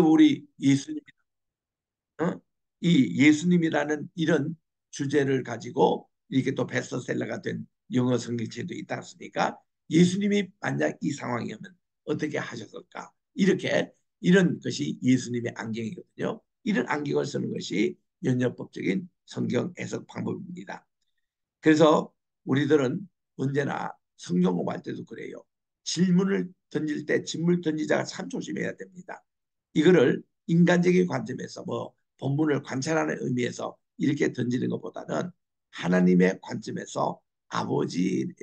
우리 예수님, 어? 이 예수님이라는 이런 주제를 가지고 이렇게 또 베스트셀러가 된 영어 성경책도 있지 않습니까? 예수님이 만약 이 상황이면 어떻게 하셨을까? 이렇게 이런 것이 예수님의 안경이거든요. 이런 안경을 쓰는 것이 연역법적인 성경 해석 방법입니다. 그래서 우리들은 언제나 성경 공부할 때도 그래요. 질문을 던질 때 질문 던지자가 참 조심해야 됩니다. 이거를 인간적인 관점에서 뭐 본문을 관찰하는 의미에서 이렇게 던지는 것보다는 하나님의 관점에서 아버지의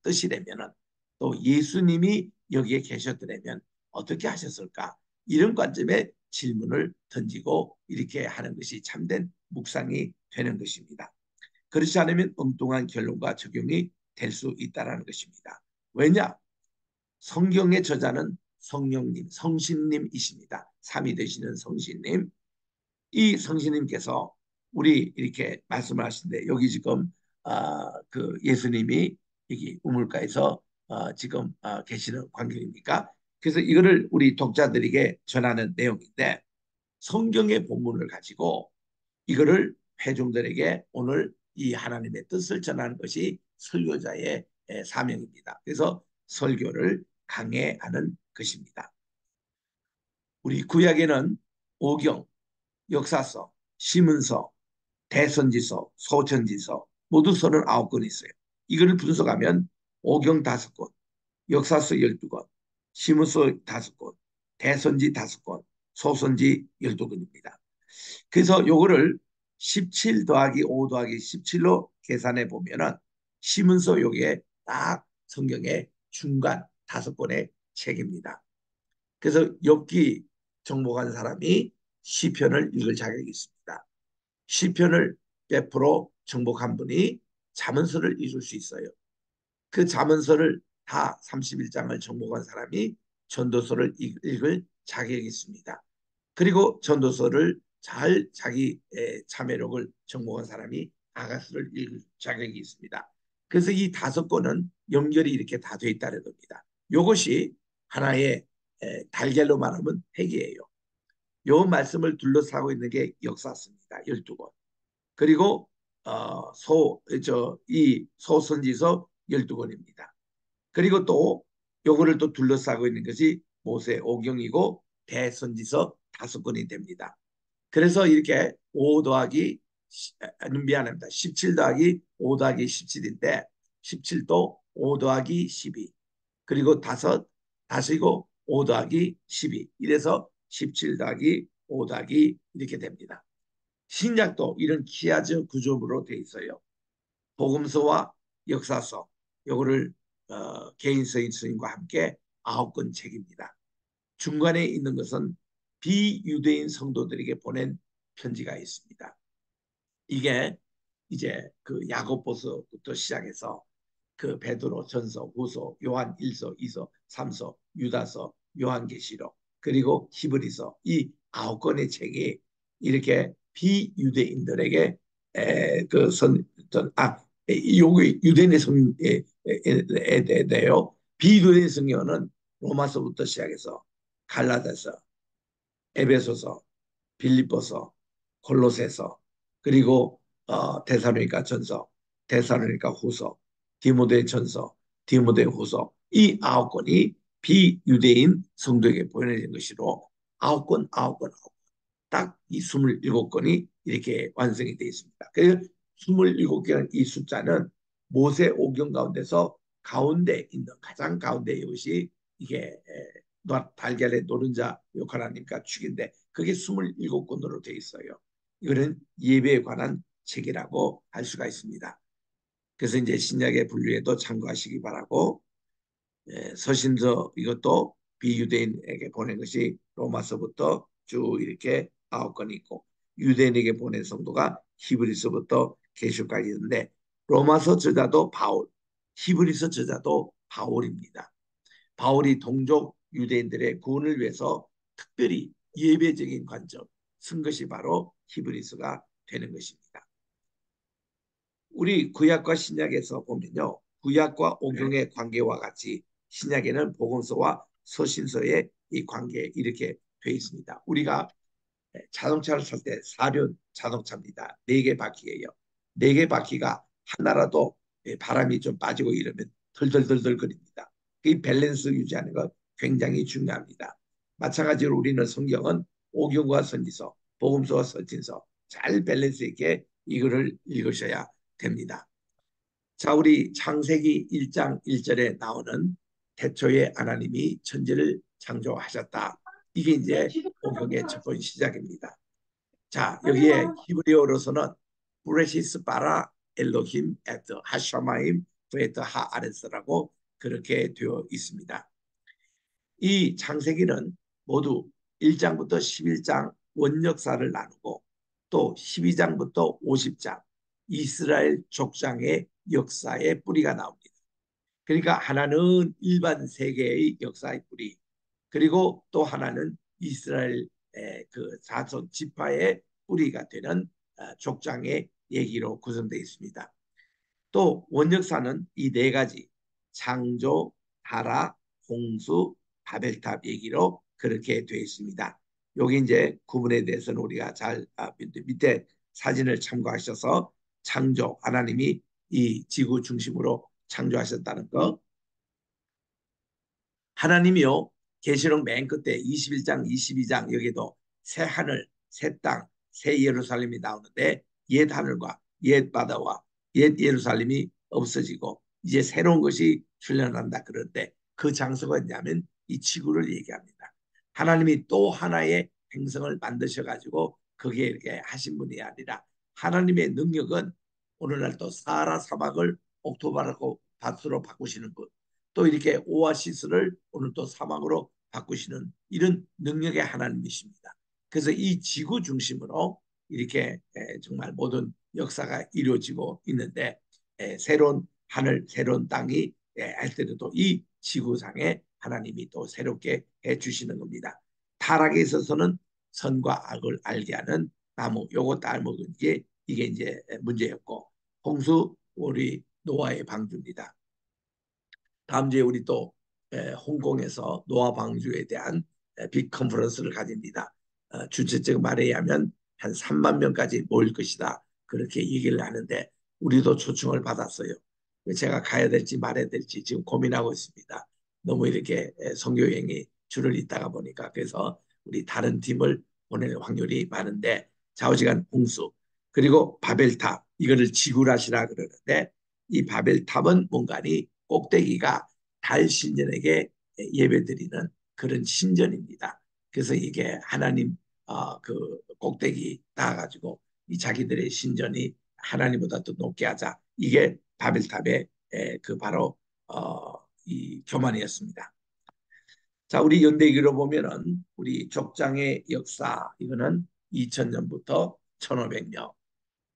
뜻이라면 또 예수님이 여기에 계셨더라면 어떻게 하셨을까? 이런 관점의 질문을 던지고 이렇게 하는 것이 참된 묵상이 되는 것입니다. 그렇지 않으면 엉뚱한 결론과 적용이 될 수 있다는 것입니다. 왜냐? 성경의 저자는 성령님, 성신님이십니다. 삼위 되시는 성신님. 이 성신님께서 우리 이렇게 말씀을 하시는데 여기 지금 그 예수님이 여기 우물가에서 지금 계시는 광경입니까? 그래서 이거를 우리 독자들에게 전하는 내용인데 성경의 본문을 가지고 이거를 회중들에게 오늘 이 하나님의 뜻을 전하는 것이 설교자의 사명입니다. 그래서 설교를 강해하는 것입니다. 우리 구약에는 오경, 역사서, 시문서, 대선지서, 소천지서 모두 39권 있어요. 이거를 분석하면 오경 5권, 역사서 12권, 시문서 5권, 대선지 5권, 소선지 12권입니다. 그래서 요거를 17 더하기 5 더하기 17로 계산해 보면은 시문서 요게 딱 성경의 중간 5권의 책입니다. 그래서 엽기 정복한 사람이 시편을 읽을 자격이 있습니다. 시편을 100% 정복한 분이 잠언서를 읽을 수 있어요. 그 잠언서를 다 31장을 정복한 사람이 전도서를 읽을 자격이 있습니다. 그리고 전도서를 잘 자기 참여력을 정복한 사람이 아가서를 읽을 자격이 있습니다. 그래서 이 5권은 연결이 이렇게 다 돼 있다는 겁니다. 이것이 하나의 달걀로 말하면 핵이에요. 요 말씀을 둘러싸고 있는 게 역사서입니다. 12권. 그리고 이 소선지서 12권입니다. 그리고 또 요거를 또 둘러싸고 있는 것이 모세 오경이고 대선지서 5권이 됩니다. 그래서 이렇게 5 더하기 미안합니다. 17 더하기 5 더하기 17인데 17도 5 더하기 12 그리고 5이고 5 더하기 12 이래서 17 더하기 5 더하기 이렇게 됩니다. 신약도 이런 키아즈 구조물로 돼 있어요. 복음서와 역사서 요거를 개인서인 스님과 함께 9권 책입니다. 중간에 있는 것은 비유대인 성도들에게 보낸 편지가 있습니다. 이게 이제 그 야고보서부터 시작해서 그 베드로 전서, 후서, 요한 1서, 2서, 3서, 유다서, 요한계시록 그리고 히브리서 이 9권의 책이 이렇게 비유대인들에게 요게 유대인의 성에 대해요. 비유대인 성경은 로마서부터 시작해서 갈라디아서, 에베소서, 빌립보서, 골로새서, 그리고 데살로니가 전서, 데살로니가 후서, 디모데 전서, 디모데 후서 이 9권이 비유대인 성도에게 보내진 것이로 9권, 9권, 9권 딱이 27권이 이렇게 완성이 되어 있습니다. 그래서 27개는 이 숫자는 모세 오경 가운데서 가운데 있는 가장 가운데 이것이 이게 달걀의 노른자 역할 아닙니까? 축인데 그게 27권으로 되어 있어요. 이거는 예배에 관한 책이라고 할 수가 있습니다. 그래서 이제 신약의 분류에도 참고하시기 바라고 서신서 이것도 비유대인에게 보낸 것이 로마서부터 쭉 이렇게 9권이 있고 유대인에게 보낸 성도가 히브리서부터 계시까지 있는데 로마서 저자도 바울, 히브리서 저자도 바울입니다. 바울이 동족 유대인들의 구원을 위해서 특별히 예배적인 관점 쓴 것이 바로 히브리서가 되는 것입니다. 우리 구약과 신약에서 보면요. 구약과 오경의 관계와 같이 신약에는 복음서와 서신서의 이 관계 이렇게 되어 있습니다. 우리가 자동차를 살 때 사륜 자동차입니다. 네 개 바퀴예요. 네 개 바퀴가 하나라도 바람이 좀 빠지고 이러면 덜덜덜덜 거립니다. 이 밸런스 유지하는 것 굉장히 중요합니다. 마찬가지로 우리는 성경은 오경과 선지서, 복음서와 서신서 잘 밸런스 있게 이거를 읽으셔야 됩니다. 자, 우리 창세기 1장 1절에 나오는 태초에 하나님이 천지를 창조하셨다. 이게 이제 오경의 첫 번째 시작입니다. 자, 여기에 히브리어로서는 브레시스 바라 엘로힘 에트 하샤마임 브에트 하아레스라고 그렇게 되어 있습니다. 이 창세기는 모두 1장부터 11장 원역사를 나누고 또 12장부터 50장 이스라엘 족장의 역사의 뿌리가 나옵니다. 그러니까 하나는 일반 세계의 역사의 뿌리, 그리고 또 하나는 이스라엘 그 사손 지파의 뿌리가 되는 족장의 얘기로 구성되어 있습니다. 또 원역사는 이 네 가지 창조, 타락, 홍수, 바벨탑 얘기로 그렇게 되어 있습니다. 여기 이제 구분에 대해서는 우리가 잘 밑에 사진을 참고하셔서 창조, 하나님이 이 지구 중심으로 창조하셨다는 거, 하나님이요 계시록 맨 끝에 21장 22장 여기도 새 하늘 새 땅 새 예루살렘이 나오는데 옛 하늘과 옛 바다와 옛 예루살렘이 없어지고 이제 새로운 것이 출현한다. 그런데 그 장소가 있냐면 이 지구를 얘기합니다. 하나님이 또 하나의 행성을 만드셔 가지고 거기에 이렇게 하신 분이 아니라 하나님의 능력은 오늘날 또 사하라 사막을 옥토바르고 밭으로 바꾸시는 것, 또 이렇게 오아시스를 오늘 또 사막으로 바꾸시는 이런 능력의 하나님이십니다. 그래서 이 지구 중심으로 이렇게 정말 모든 역사가 이루어지고 있는데 새로운 하늘, 새로운 땅이 할 때도 이 지구상에 하나님이 또 새롭게 해주시는 겁니다. 타락에 있어서는 선과 악을 알게 하는 나무, 요거 따먹은 게 이게 이제 문제였고, 홍수 우리 노아의 방주입니다. 다음 주에 우리 또 홍콩에서 노아 방주에 대한 빅 컨퍼런스를 가집니다. 주최 측 말에 의하면 한 3만 명까지 모일 것이다. 그렇게 얘기를 하는데 우리도 초청을 받았어요. 제가 가야 될지 말아야 될지 지금 고민하고 있습니다. 너무 이렇게 선교 여행이 줄을 잇다가 보니까 그래서 우리 다른 팀을 보낼 확률이 많은데 좌우지간 홍수 그리고 바벨탑 이거를 지구라시라 그러는데 이 바벨탑은 뭔가니 꼭대기가 달 신전에게 예배드리는 그런 신전입니다. 그래서 이게 하나님 그 꼭대기 닿아가지고 이 자기들의 신전이 하나님보다 더 높게 하자. 이게 바벨탑의 그 바로 이 교만이었습니다. 자, 우리 연대기로 보면은 우리 족장의 역사 이거는 2000년부터 1500년,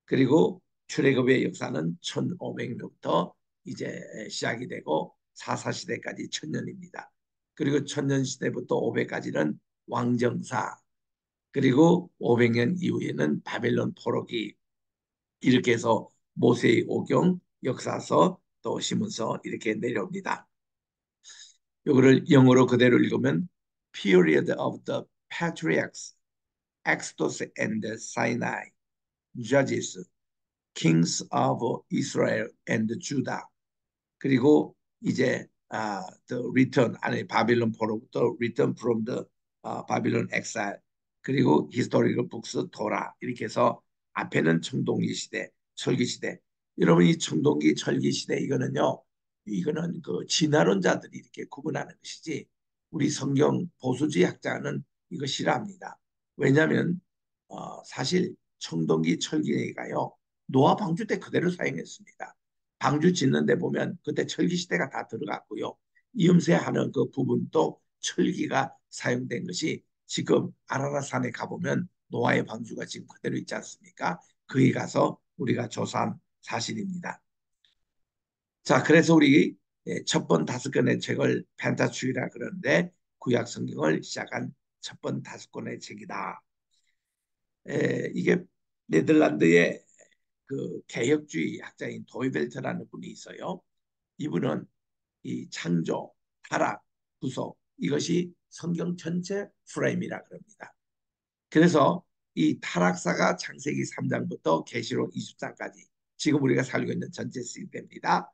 그리고 출애굽의 역사는 1500년부터 이제 시작이 되고 사사시대까지 1000년입니다. 그리고 1000년 시대부터 500까지는 왕정사, 그리고 500년 이후에는 바벨론 포로기, 이렇게 해서 모세의 오경, 역사서, 또 시문서 이렇게 내려옵니다. 이거를 영어로 그대로 읽으면 Period of the Patriarchs, Exodus and Sinai, Judges, Kings of Israel and Judah. 그리고 이제 The Return, 아니 바빌론 포로부터 Return from the Babylon Exile, 그리고 Historical Books 토라, 이렇게 해서 앞에는 청동기 시대, 철기 시대. 여러분 이 청동기 철기 시대 이거는요, 이거는 그 진화론자들이 이렇게 구분하는 것이지 우리 성경 보수주의 학자는 이거 싫어합니다. 왜냐하면 사실 청동기 철기가요 노아 방주 때 그대로 사용했습니다. 방주 짓는데 보면 그때 철기 시대가 다 들어갔고요. 이음새하는 그 부분도 철기가 사용된 것이 지금 아라라산에 가보면 노아의 방주가 지금 그대로 있지 않습니까? 거기 가서 우리가 조사한 사실입니다. 자, 그래서 우리 첫 번 다섯 권의 책을 펜타축이라 그러는데 구약 성경을 시작한 첫 번 다섯 권의 책이다. 이게 네덜란드의 그 개혁주의 학자인 도이벨트라는 분이 있어요. 이분은 이 창조, 타락, 구속 이것이 성경 전체 프레임이라 그럽니다. 그래서 이 타락사가 창세기 3장부터 계시록 20장까지 지금 우리가 살고 있는 전체 시대입니다.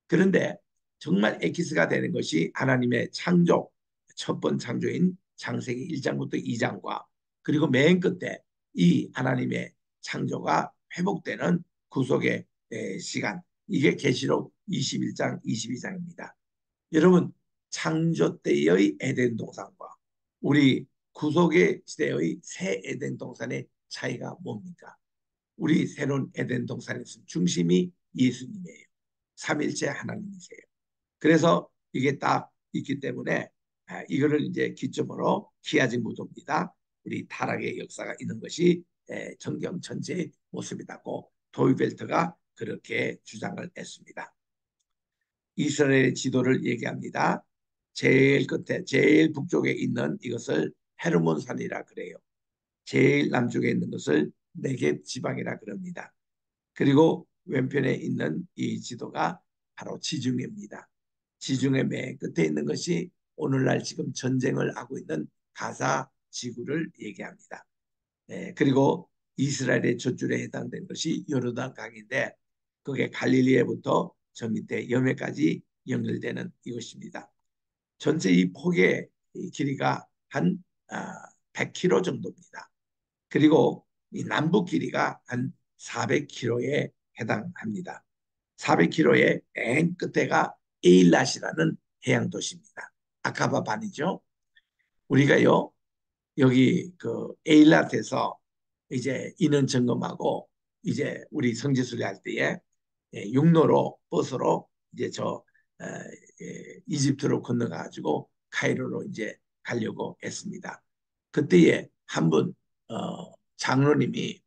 그런데 정말 엑기스가 되는 것이 하나님의 창조, 첫 번 창조인 창세기 1장부터 2장과 그리고 맨 끝에 이 하나님의 창조가 회복되는 구속의 시간, 이게 계시록 21장, 22장입니다. 여러분, 창조 때의 에덴 동산과 우리 구속의 시대의 새 에덴 동산의 차이가 뭡니까? 우리 새로운 에덴 동산에서 중심이 예수님이에요. 삼일체 하나님이세요. 그래서 이게 딱 있기 때문에 이거를 이제 기점으로 기아직 무도입니다. 우리 타락의 역사가 있는 것이 성경 전체의 모습이라고 도이벨트가 그렇게 주장을 했습니다. 이스라엘의 지도를 얘기합니다. 제일 끝에 제일 북쪽에 있는 이것을 헤르몬산이라 그래요. 제일 남쪽에 있는 것을 네겝 지방이라 그럽니다. 그리고 왼편에 있는 이 지도가 바로 지중해입니다. 지중해 맨 끝에 있는 것이 오늘날 지금 전쟁을 하고 있는 가사 지구를 얘기합니다. 그리고 이스라엘의 젖줄에 해당된 것이 요르단 강인데 그게 갈릴리에부터 저 밑에 여매까지 연결되는 이것입니다. 전체 이 폭의 길이가 한 100km 정도입니다. 그리고 이 남북 길이가 한 400km에 해당합니다. 400km의 맨 끝에가 에일랏이라는 해양 도시입니다. 아카바 반이죠. 우리가요 여기 그 에일랏에서 이제 인원 점검하고 이제 우리 성지순례 할 때에 육로로 버스로 이제 저 이집트로 건너가지고 카이로로 이제 가려고 했습니다. 그때에 한 분 장로님이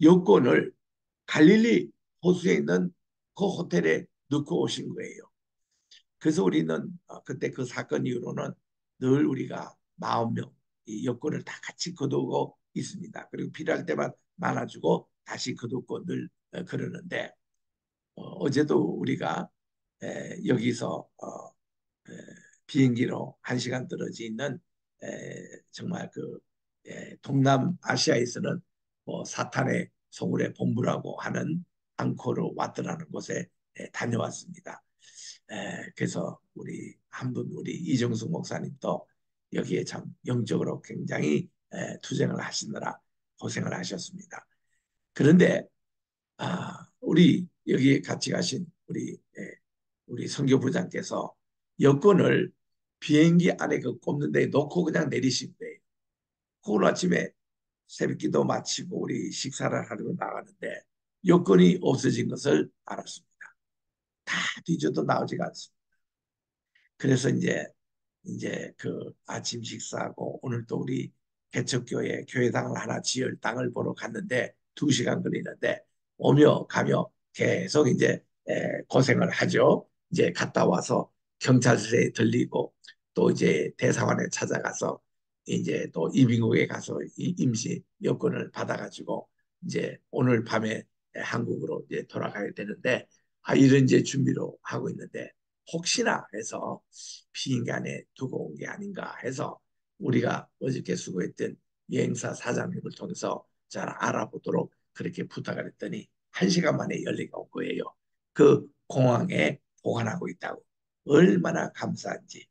여권을 갈릴리 호수에 있는 그 호텔에 넣고 오신 거예요. 그래서 우리는 그때 그 사건 이후로는 늘 우리가 40명 이 여권을 다 같이 거두고 있습니다. 그리고 필요할 때만 나눠주고 다시 거두고 늘 그러는데 어제도 우리가 여기서 비행기로 1시간 떨어져 있는 정말 그 동남아시아에서는 뭐 사탄의 소굴의 본부라고 하는 앙코르 와트라는 곳에 다녀왔습니다. 그래서 우리 한 분 우리 이정숙 목사님도 여기에 참 영적으로 굉장히 투쟁을 하시느라 고생을 하셨습니다. 그런데 우리 여기 같이 가신 우리 선교부장께서 여권을 비행기 안에 그 꼽는 데 놓고 그냥 내리신 거예요. 오늘 아침에 새벽기도 마치고 우리 식사를 하려고 나가는데 여권이 없어진 것을 알았습니다. 다 뒤져도 나오지가 않습니다. 그래서 이제 그 아침 식사하고 오늘 또 우리 개척교회 교회당을 하나 지을 땅을 보러 갔는데 2시간 걸리는데 오며 가며 계속 이제 고생을 하죠. 이제 갔다 와서 경찰서에 들리고 또 이제 대사관에 찾아가서 이제 또 이민국에 가서 임시 여권을 받아가지고 이제 오늘 밤에 한국으로 이제 돌아가야 되는데 이런 이제 준비로 하고 있는데 혹시나 해서 비행기 안에 두고 온 게 아닌가 해서 우리가 어저께 수고했던 여행사 사장님을 통해서 잘 알아보도록 그렇게 부탁을 했더니 1시간 만에 연락이 온 거예요. 그 공항에 보관하고 있다고. 얼마나 감사한지.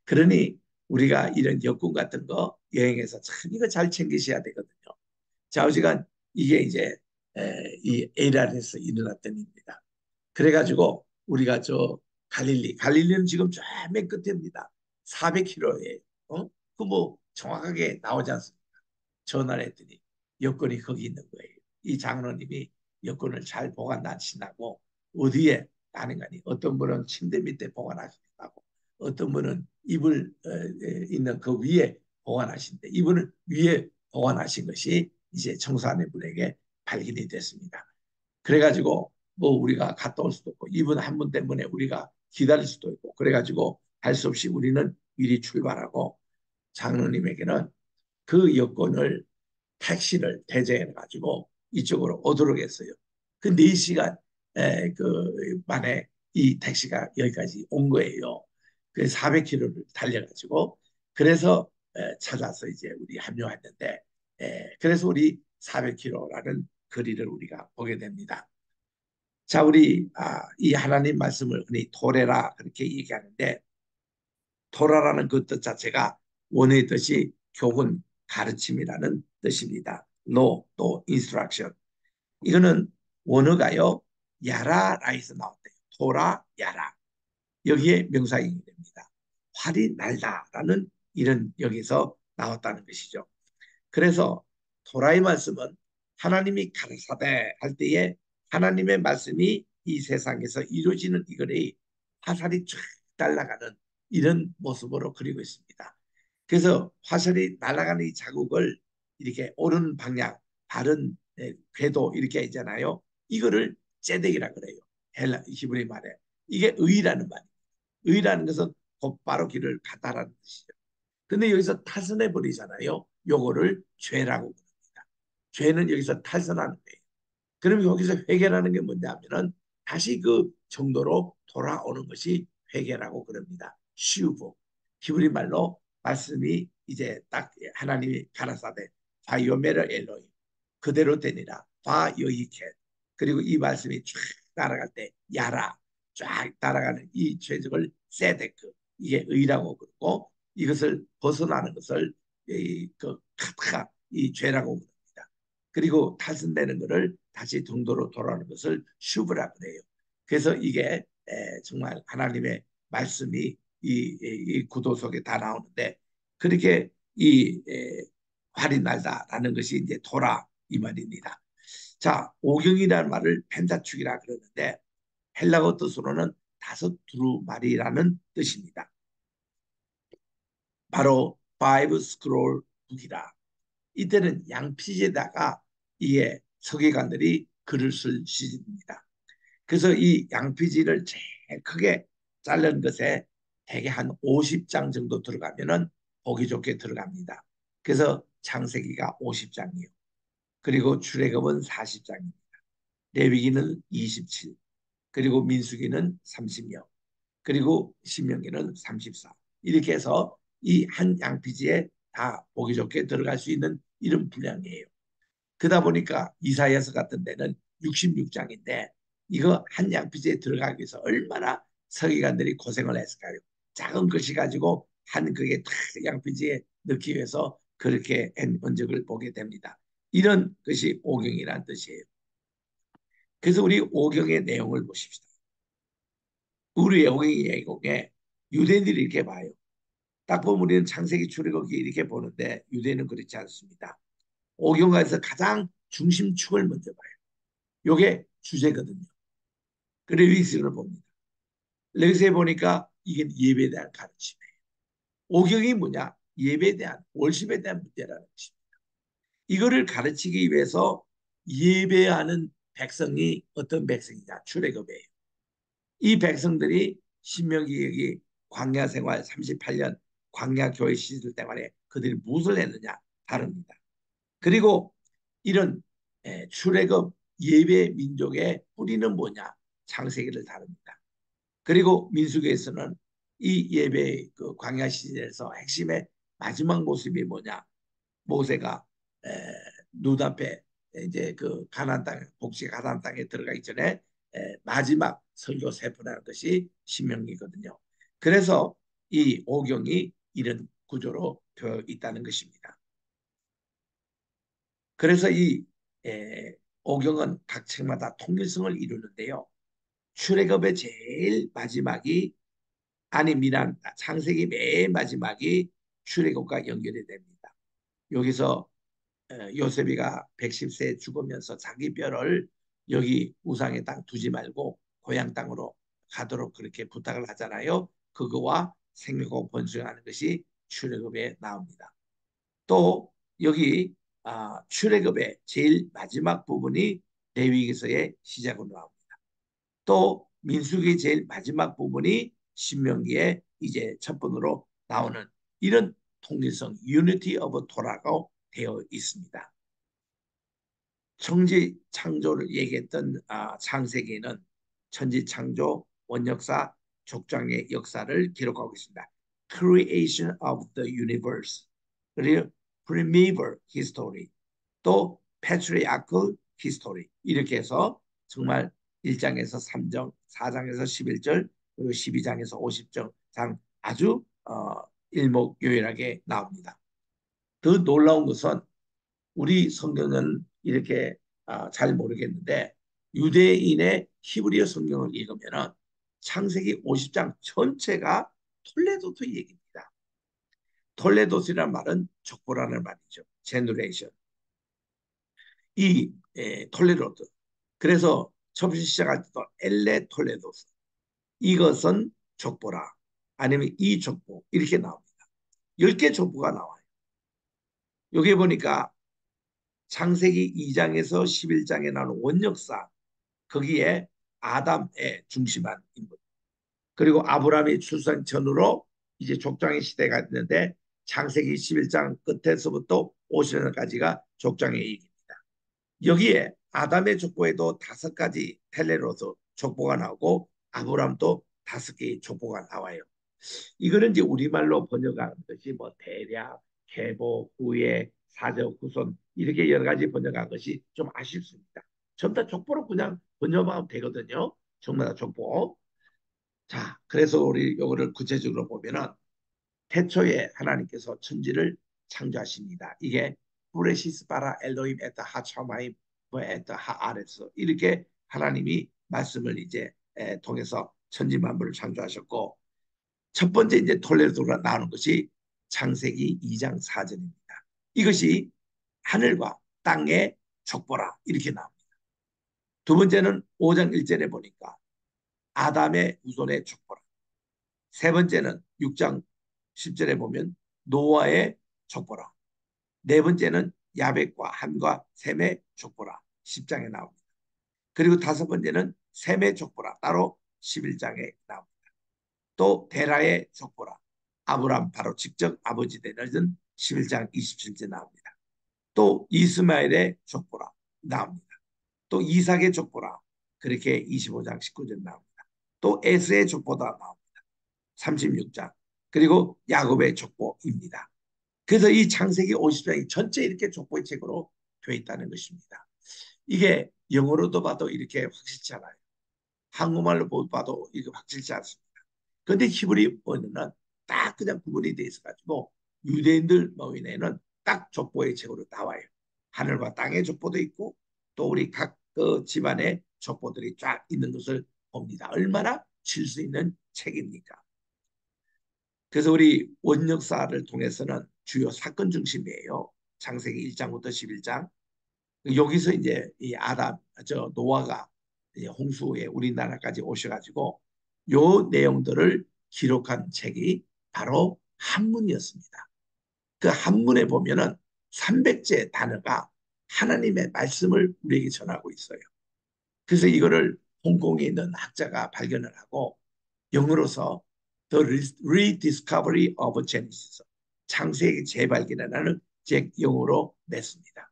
그러니 우리가 이런 여권 같은 거 여행해서 참 이거 잘 챙기셔야 되거든요. 좌우지간 이게 이제 이 에이라에서 일어났던 일입니다. 그래가지고 우리가 저 갈릴리는 지금 저 맨 끝입니다. 400km에 그 뭐 정확하게 나오지 않습니까? 전화를 했더니 여권이 거기 있는 거예요. 이 장로님이 여권을 잘 보관하신다고 어디에 가능하니 어떤 분은 침대 밑에 보관하신다고 어떤 분은 이불 있는 그 위에 보관하신데 이분은 위에 보관하신 것이 이제 청소하는 분에게 발견이 됐습니다. 그래가지고 뭐 우리가 갔다 올 수도 없고 이분 한 분 때문에 우리가 기다릴 수도 있고 그래가지고 할 수 없이 우리는 미리 출발하고 장로님에게는 그 여권을 택시를 대제해 가지고 이쪽으로 오도록 했어요. 그 4시간 그 만에 이 택시가 여기까지 온 거예요. 그 400km를 달려가지고 그래서 찾아서 이제 우리 합류했는데 그래서 우리 400km라는 거리를 우리가 보게 됩니다. 자, 우리 이 하나님 말씀을 흔히 토레라 그렇게 얘기하는데 토라라는 그 뜻 자체가 원어의 뜻이 교훈, 가르침이라는 뜻입니다. law, 또 instruction. 이거는 원어가요. 야라라에서 나왔대요. 토라, 야라. 여기에 명사형이 됩니다. 활이 날다라는 이런 여기서 나왔다는 것이죠. 그래서 토라의 말씀은 하나님이 가르사대 할 때에 하나님의 말씀이 이 세상에서 이루어지는 이거를 화살이 쫙 날아가는 이런 모습으로 그리고 있습니다. 그래서 화살이 날아가는 이 자국을 이렇게 옳은 방향, 바른 궤도 이렇게 있잖아요. 이거를 제덱이라 그래요. 헬라 히브리 말에. 이게 의라는 말이에요. 의라는 것은 곧바로 길을 가다라는 뜻이죠. 근데 여기서 탈선해 버리잖아요. 요거를 죄라고 부릅니다. 죄는 여기서 탈선하는 거예요. 그럼 여기서 회개라는 게 뭐냐면은 다시 그 정도로 돌아오는 것이 회개라고 그럽니다. 슈브. 히브리 말로 말씀이 이제 딱 하나님이 가라사대 바이오메르 엘로이 그대로 되니라 바여이켓 그리고 이 말씀이 쫙 따라갈 때 야라 쫙 따라가는 이 죄적을 세데크 이게 의라고 그러고 이것을 벗어나는 것을 그 카트가 이 죄라고 그럽니다. 그리고 탈선되는 것을 다시 정도로 돌아오는 것을 슈브라 그래요. 그래서 이게 정말 하나님의 말씀이 이 구도 속에 다 나오는데 그렇게 이 활이 날다라는 것이 이제 토라 이 말입니다. 자, 오경이라는 말을 펜타축이라 그러는데 헬라어 뜻으로는 다섯 두루마리라는 뜻입니다. 바로 파이브 스크롤 북이라. 이때는 양피지에다가 이게 서기관들이 글을 쓸 시즌입니다. 그래서 이 양피지를 제일 크게 자른 것에 대개 한 50장 정도 들어가면은 보기 좋게 들어갑니다. 그래서 창세기가 50장이요. 그리고 출애굽은 40장입니다. 레위기는 27, 그리고 민수기는 30여, 그리고 신명기는 34. 이렇게 해서 이 한 양피지에 다 보기 좋게 들어갈 수 있는 이런 분량이에요. 그러다 보니까 이사야서 같은 데는 66장인데 이거 한 양피지에 들어가기 위해서 얼마나 서기관들이 고생을 했을까요? 작은 글씨 가지고 한 그게 탁 양피지에 넣기 위해서 그렇게 한 적을 보게 됩니다. 이런 것이 오경이라는 뜻이에요. 그래서 우리 오경의 내용을 보십시다. 우리 오경의 내용에 유대인들이 이렇게 봐요. 딱 보면 우리는 창세기 출애굽기 이렇게 보는데 유대인은 그렇지 않습니다. 오경가에서 가장 중심축을 먼저 봐요. 요게 주제거든요. 그 레위기서를 봅니다. 레위기서에 보니까 이게 예배에 대한 가르침이에요. 오경이 뭐냐? 예배에 대한 월십에 대한 문제라는 것입니다. 이거를 가르치기 위해서 예배하는 백성이 어떤 백성이냐? 출애굽이에요. 이 백성들이 신명기 여기 광야 생활 38년 광야 교회 시절 때만에 그들이 무엇을 했느냐 다릅니다. 그리고 이런 출애굽 예배 민족의 뿌리는 뭐냐 창세기를 다룹니다. 그리고 민수기에서는 이 예배 그 광야 시절에서 핵심의 마지막 모습이 뭐냐 모세가 눈앞에 이제 그 가나안 땅 복지 가나안 땅에 들어가기 전에 마지막 설교 세포라는 것이 신명기거든요. 그래서 이 오경이 이런 구조로 되어 있다는 것입니다. 그래서 이 오경은 각 책마다 통일성을 이루는데요. 출애굽의 제일 마지막이 아니 미란 창세기 맨 마지막이 출애굽과 연결이 됩니다. 여기서 요셉이가 110세에 죽으면서 자기 뼈를 여기 우상의 땅 두지 말고 고향 땅으로 가도록 그렇게 부탁을 하잖아요. 그거와 생명과 번성하는 것이 출애굽에 나옵니다. 또 여기 출애굽의 제일 마지막 부분이 레위기서의 시작으로 나옵니다. 또 민수기 제일 마지막 부분이 신명기의 이제 첫 번으로 나오는 이런 통일성 유니티 오브 토라가 되어 있습니다. 천지 창조를 얘기했던 창세기는 천지 창조 원역사 족장의 역사를 기록하고 있습니다. creation of the universe, 그리고 primeval history, 또 patriarchal history 이렇게 해서 정말 1장에서 3장, 4장에서 11절, 그리고 12장에서 50장 아주 일목요연하게 나옵니다. 더 놀라운 것은 우리 성경은 이렇게 잘 모르겠는데 유대인의 히브리어 성경을 읽으면 창세기 50장 전체가 톨레도스 얘기입니다. 톨레도스라는 말은 족보라는 말이죠. 제너레이션. 이 톨레도스. 그래서 처음 시작할 때도 엘레 톨레도스. 이것은 족보라. 아니면 이 족보. 이렇게 나옵니다. 10개 족보가 나와요. 여기 보니까 창세기 2장에서 11장에 나오는 원역사 거기에 아담의 중심한 인물 그리고 아브라함의 출산 전후로 이제 족장의 시대가 있는데 창세기 11장 끝에서부터 50년까지가 족장의 얘기입니다. 여기에 아담의 족보에도 5가지 텔레로서 족보가 나오고 아브라함도 5개의 족보가 나와요. 이거는 이제 우리말로 번역한 것이 뭐 대략, 계보, 후예, 사적, 후손 이렇게 여러 가지 번역한 것이 좀 아쉽습니다. 전부 다 족보로 그냥 번역하면 되거든요. 전부 다 족보. 자, 그래서 우리 이거를 구체적으로 보면은 태초에 하나님께서 천지를 창조하십니다. 이게 브레시스 바라 엘로임 에타 하차마임 뭐 에타 하아레스 이렇게 하나님이 말씀을 이제 통해서 천지 만물을 창조하셨고 첫 번째 이제 톨레도가 나오는 것이 창세기 2장 4절입니다. 이것이 하늘과 땅의 족보라 이렇게 나옵니다. 두 번째는 5장 1절에 보니까 아담의 후손의 족보라. 세 번째는 6장 10절에 보면 노아의 족보라. 네 번째는 야벳과 함과 셈의 족보라. 10장에 나옵니다. 그리고 다섯 번째는 셈의 족보라. 따로 11장에 나옵니다. 또 데라의 족보라. 아브람 바로 직접 아버지 되는 11장 27절 나옵니다. 또 이스마엘의 족보라 나옵니다. 또 이삭의 족보라 그렇게 25장 19절 나옵니다. 또 에스의 족보다 나옵니다. 36장 그리고 야곱의 족보입니다. 그래서 이 창세기 50장이 전체 이렇게 족보의 책으로 되어 있다는 것입니다. 이게 영어로도 봐도 이렇게 확실치 않아요. 한국말로 봐도 이거 확실치 않습니다. 그런데 히브리 언어는 딱 그냥 구분이 돼 있어가지고 유대인들 모임에는 딱 족보의 책으로 나와요. 하늘과 땅의 족보도 있고 또 우리 각 집안의 족보들이 쫙 있는 것을 봅니다. 얼마나 칠 수 있는 책입니까? 그래서 우리 원역사를 통해서는 주요 사건 중심이에요. 창세기 1장부터 11장. 여기서 이제 이 아담, 노아가 홍수에 우리나라까지 오셔가지고 요 내용들을 기록한 책이 바로 한문이었습니다. 그 한문에 보면은 300제 단어가 하나님의 말씀을 우리에게 전하고 있어요. 그래서 이거를 홍콩에 있는 학자가 발견을 하고 영어로서 The Rediscovery of Genesis, 창세기 재발견이라는 책 영어로 냈습니다.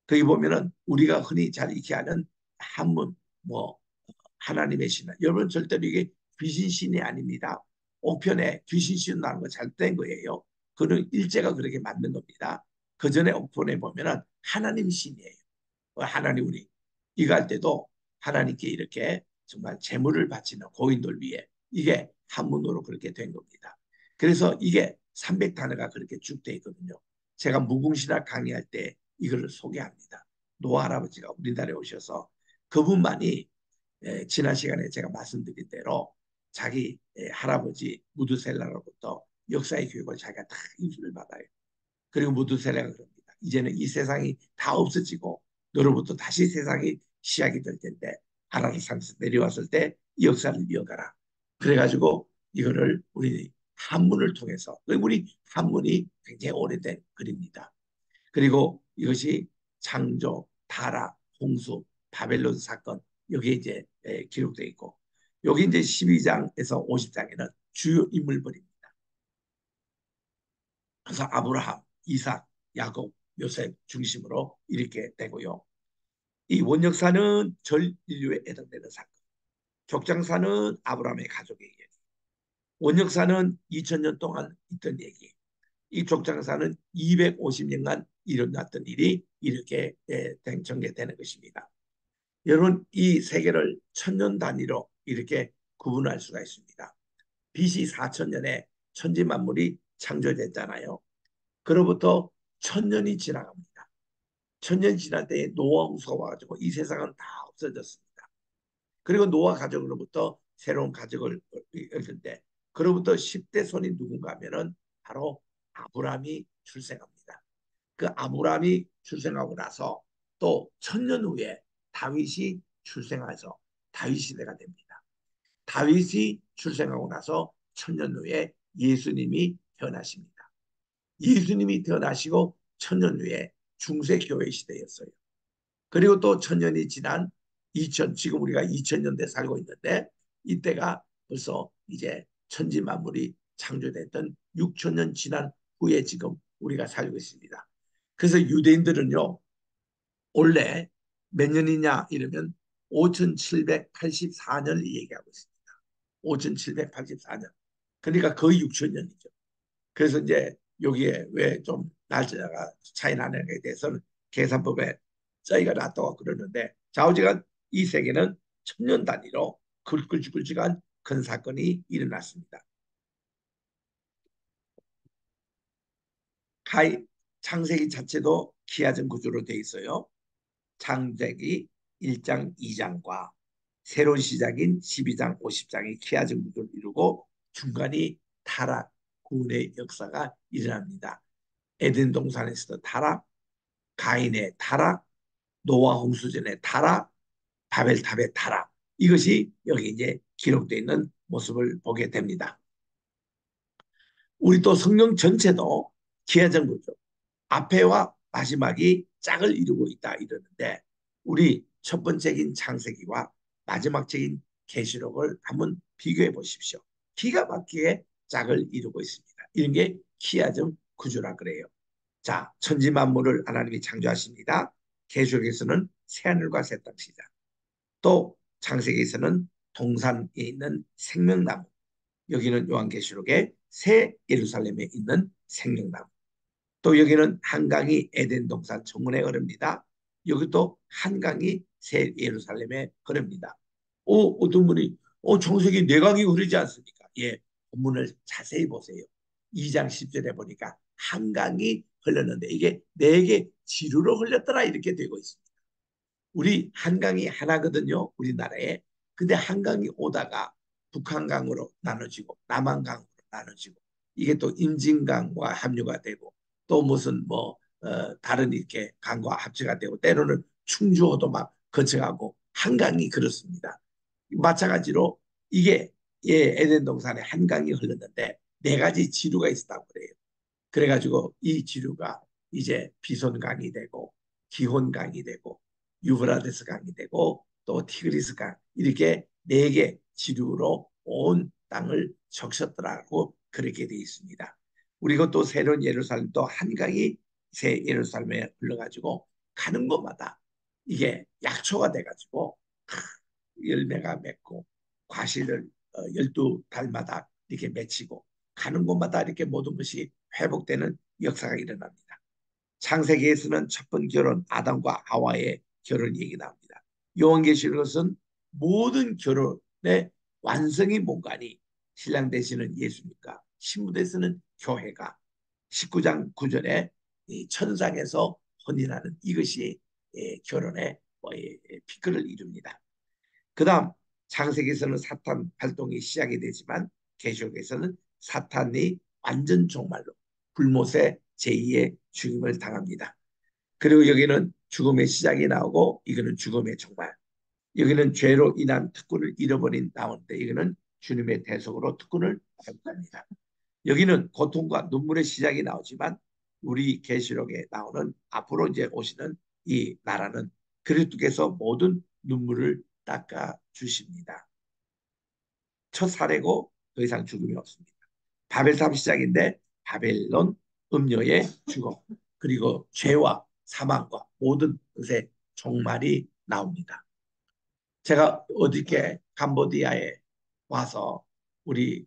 거기 보면은 우리가 흔히 잘 익히 아는 한문, 뭐 하나님의 신, 여러분 절대로 이게 귀신신이 아닙니다. 옥편에 귀신신 나는 거 잘된 거예요. 그는 일제가 그렇게 만든 겁니다. 그 전에 옥편에 보면은 하나님 신이에요. 하나님 우리 이거 할 때도 하나님께 이렇게 정말 재물을 바치는 고인들 위해 이게 한문으로 그렇게 된 겁니다. 그래서 이게 300단어가 그렇게 쭉 돼 있거든요. 제가 무궁신학 강의할 때 이거를 소개합니다. 노아 할아버지가 우리나라에 오셔서 그분만이 지난 시간에 제가 말씀드린 대로 자기 할아버지 무드셀라로부터 역사의 교육을 자기가 다 인수를 받아요. 그리고 무드셀라가 그럽니다. 이제는 이 세상이 다 없어지고 너로부터 다시 세상이 시작이 될 텐데 아라르상에서 내려왔을 때 이 역사를 이어가라. 그래가지고 이거를 우리 한문을 통해서 우리 한문이 굉장히 오래된 글입니다. 그리고 이것이 창조, 타락, 홍수, 바벨론 사건 여기에 이제 기록되어 있고 여기 이제 12장에서 50장에는 주요 인물들입니다. 그래서 아브라함, 이삭, 야곱, 요셉 중심으로 이렇게 되고요. 이 원역사는 전 인류에 해당되는 사건, 족장사는 아브라함의 가족의 이야기, 원역사는 2000년 동안 있던 얘기. 이 족장사는 250년간 일어났던 일이 이렇게 전개되는 것입니다. 여러분, 이 세계를 천년 단위로 이렇게 구분할 수가 있습니다. BC 4000년에 천지 만물이 창조됐잖아요. 그로부터 천년이 지나갑니다. 천년이 지날 때에 노아 홍수가 와가지고 이 세상은 다 없어졌습니다. 그리고 노아 가족으로부터 새로운 가족을 얻는데 그로부터 10대 손이 누군가 하면은 바로 아브라함이 출생합니다. 그 아브라함이 출생하고 나서 또 천년 후에 다윗이 출생해서 다윗 시대가 됩니다. 다윗이 출생하고 나서 천년 후에 예수님이 태어나십니다. 예수님이 태어나시고 천년 후에 중세 교회 시대였어요. 그리고 또 천년이 지난 2000, 지금 우리가 2000년대 살고 있는데 이때가 벌써 이제 천지 만물이 창조됐던 6000년 지난 후에 지금 우리가 살고 있습니다. 그래서 유대인들은요, 원래 몇 년이냐 이러면 5784년을 얘기하고 있습니다. 5784년. 그러니까 거의 6000년이죠. 그래서 이제 여기에 왜 좀 날짜가 차이 나는 것에 대해서는 계산법에 차이가 났다고 그러는데 좌우지간 이 세계는 천년 단위로 굵직굵직한 큰 사건이 일어났습니다. 가히 창세기 자체도 기하전 구조로 되어 있어요. 창세기 1장, 2장과 새로운 시작인 12장, 50장이 기하전 구조를 이루고 중간이 타락, 구원의 역사가 일어납니다. 에덴 동산에서도 타락, 가인의 타락, 노아 홍수전의 타락, 바벨탑의 타락. 이것이 여기 이제 기록되어 있는 모습을 보게 됩니다. 우리 또 성경 전체도 기하전구죠. 앞에와 마지막이 짝을 이루고 있다 이러는데 우리 첫 번째인 창세기와 마지막 책인 계시록을 한번 비교해 보십시오. 기가 막히게 짝을 이루고 있습니다. 이런 게 기하전 구조라 그래요. 자, 천지 만물을 하나님이 창조하십니다. 계시록에서는 새하늘과 새 땅 시작. 또 창세기에서는 동산에 있는 생명나무. 여기는 요한계시록에 새 예루살렘에 있는 생명나무. 또 여기는 한강이 에덴 동산 정문에 흐릅니다. 여기도 한강이 새 예루살렘에 흐릅니다. 어떤 분이 청세기 내강이 흐르지 않습니까? 예, 본문을 자세히 보세요. 2장 10절에 보니까 한강이 흘렀는데 이게 네 개 지루로 흘렸더라 이렇게 되고 있습니다. 우리 한강이 하나거든요. 우리나라에. 근데 한강이 오다가 북한강으로 나눠지고 남한강으로 나눠지고 이게 또 임진강과 합류가 되고 또 무슨 뭐 다른 이렇게 강과 합체가 되고 때로는 충주호도 막 거쳐가고 한강이 그렇습니다. 마찬가지로 이게 에덴 동산에 한강이 흘렀는데 네 가지 지류가 있었다고 그래요. 그래가지고 이 지류가 이제 비손강이 되고 기혼강이 되고 유브라데스 강이 되고 또 티그리스 강 이렇게 네 개 지류로 온 땅을 적셨더라고 그렇게 되어 있습니다. 그리고 또 새로운 예루살렘도 한강이 새 예루살렘에 흘러가지고 가는 곳마다 이게 약초가 돼가지고 열매가 맺고 과실을 12달마다 이렇게 맺히고 가는 곳마다 이렇게 모든 것이 회복되는 역사가 일어납니다. 창세기에서는 첫 번 결혼 아담과 하와의 결혼 얘기 나옵니다. 요한계시록은 모든 결혼의 완성이 뭔가니 신랑 되시는 예수니까 신부되시는 교회가 19장 9절에 천상에서 혼인하는 이것이 결혼의 피크를 이룹니다. 그 다음 창세기에서는 사탄 활동이 시작이 되지만 계시록에서는 사탄이 완전 종말로 불못의 제2의 죽음을 당합니다. 그리고 여기는 죽음의 시작이 나오고 이거는 죽음의 종말. 여기는 죄로 인한 특권을 잃어버린 나오는데 이거는 주님의 대속으로 특권을 회복합니다. 여기는 고통과 눈물의 시작이 나오지만 우리 계시록에 나오는 앞으로 이제 오시는 이 나라는 그리스도께서 모든 눈물을 닦아 주십니다. 첫 사례고 더 이상 죽음이 없습니다. 바벨탑 시작인데 바벨론 음녀의 죽음 그리고 죄와 사망과 모든 것의 종말이 나옵니다. 제가 어저께 캄보디아에 와서 우리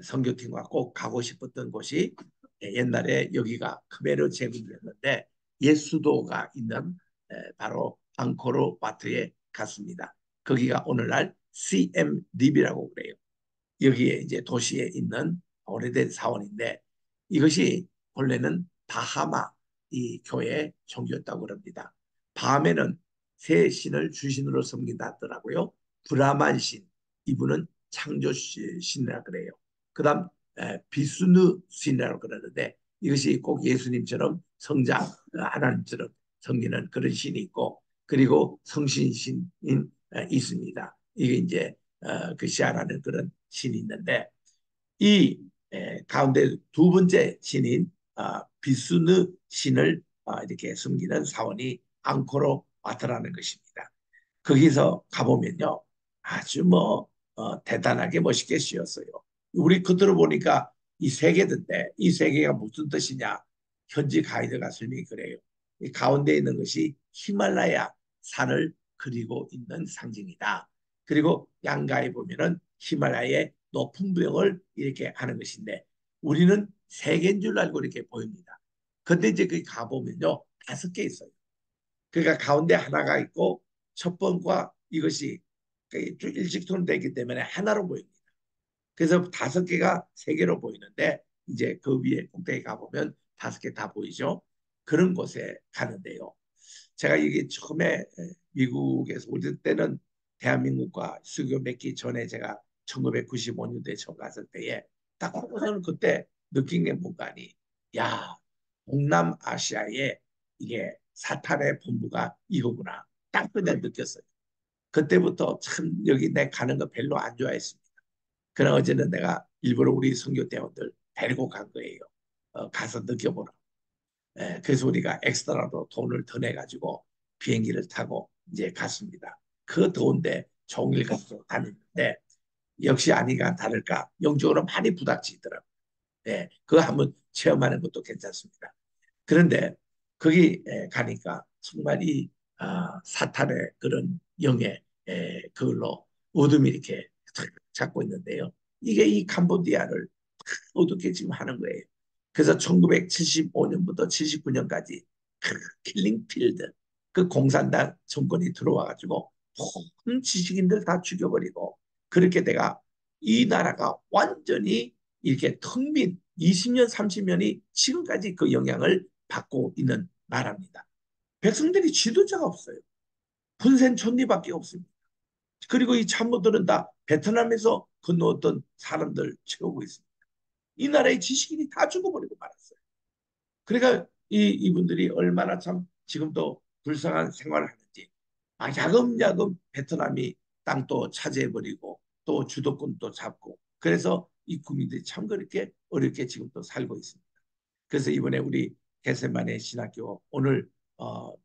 선교팀과 꼭 가고 싶었던 곳이 옛날에 여기가 크메르 제국이었는데 옛 수도가 있는 바로 앙코르 와트에 갔습니다. 거기가 오늘날 CM립이라고 그래요. 여기에 이제 도시에 있는 오래된 사원인데 이것이 원래는 바하마 이 교회 종교였다고 그럽니다. 바하메는 새 신을 주신으로 섬긴다 하더라고요. 브라만 신, 이분은 창조 신이라 그래요. 그다음 비스누 신이라고 그러는데 이것이 꼭 예수님처럼 성자 하나님처럼 섬기는 그런 신이 있고 그리고 성신 신인 있습니다. 이게 이제 그 시아라는 그런 신이 있는데 이 가운데 두 번째 신인 비스누 신을 이렇게 섬기는 사원이 앙코르 와트라는 것입니다. 거기서 가보면요 아주 뭐 대단하게 멋있게 씌었어요. 우리 겉으로 보니까 이 세 개던데 이 세 개가 무슨 뜻이냐? 현지 가이드가 설명이 그래요. 이 가운데 있는 것이 히말라야 산을 그리고 있는 상징이다. 그리고 양가에 보면은 히말라야의 높은 부영을 이렇게 하는 것인데 우리는 세 개인 줄 알고 이렇게 보입니다. 근데 이제 그 가보면요 다섯 개 있어요. 그러니까 가운데 하나가 있고 첫 번과 이것이 일직선으로 되기 때문에 하나로 보입니다. 그래서 다섯 개가 세 개로 보이는데 이제 그 위에 꼭대기 가보면 다섯 개 다 보이죠. 그런 곳에 가는데요. 제가 이게 처음에 미국에서 올 때는 대한민국과 수교 맺기 전에 제가 1995년도에 처음 갔을 때에 딱 보고서는 그때 느낀 게 뭔가니 야 동남아시아에 이게 사탄의 본부가 이거구나 딱 그냥 느꼈어요. 그때부터 참 여기 내 가는 거 별로 안 좋아했습니다. 그러나 어제는 내가 일부러 우리 선교대원들 데리고 간 거예요. 가서 느껴보라. 그래서 우리가 엑스트라로 돈을 더 내가지고 비행기를 타고 이제 갔습니다. 그 더운데 종일 가서 다녔는데 역시 아니가 다를까 영적으로 많이 부닥치더라고요. 그거 한번 체험하는 것도 괜찮습니다. 그런데 거기 가니까 정말 이 사탄의 그런 영의 그걸로 어둠이 이렇게 잡고 있는데요. 이게 이 캄보디아를 어둡게 지금 하는 거예요. 그래서 1975년부터 79년까지 킬링필드 그 공산당 정권이 들어와가지고 모든 지식인들 다 죽여버리고 그렇게 내가 이 나라가 완전히 이렇게 텅 빈 20년 30년이 지금까지 그 영향을 받고 있는 나라입니다. 백성들이 지도자가 없어요. 훈센 촌리밖에 없습니다. 그리고 이 참모들은 다 베트남에서 건너왔던 사람들 채우고 있습니다. 이 나라의 지식인이 다 죽어버리고 말았어요. 그러니까 이분들이 얼마나 참 지금도 불쌍한 생활을 하는지 야금야금 베트남이 땅도 차지해버리고 또 주도권도 잡고 그래서 이 국민들이 참 그렇게 어렵게 지금도 살고 있습니다. 그래서 이번에 우리 개세만의 신학교 오늘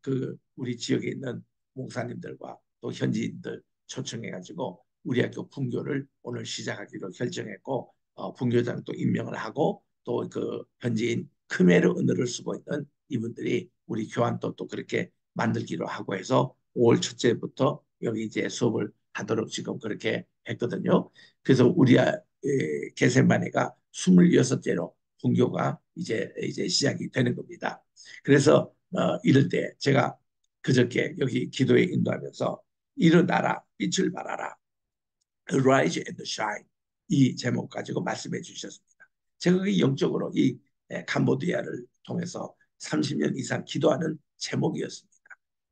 그 우리 지역에 있는 목사님들과 또 현지인들 초청해가지고 우리 학교 분교를 오늘 시작하기로 결정했고 분교장도 임명을 하고 또 그 현지인 크메르 언어를 쓰고 있는 이분들이 우리 교환도 또 그렇게 만들기로 하고 해서 5월 첫째부터 여기 이제 수업을 하도록 지금 그렇게 했거든요. 그래서 우리 개세만회가 26제로 분교가 이제 시작이 되는 겁니다. 그래서 이럴 때 제가 그저께 여기 기도에 인도하면서 일어나라 빛을 발하라 Arise and Shine 이 제목 가지고 말씀해 주셨습니다. 제가 그 영적으로 이 캄보디아를 통해서 30년 이상 기도하는 제목이었습니다.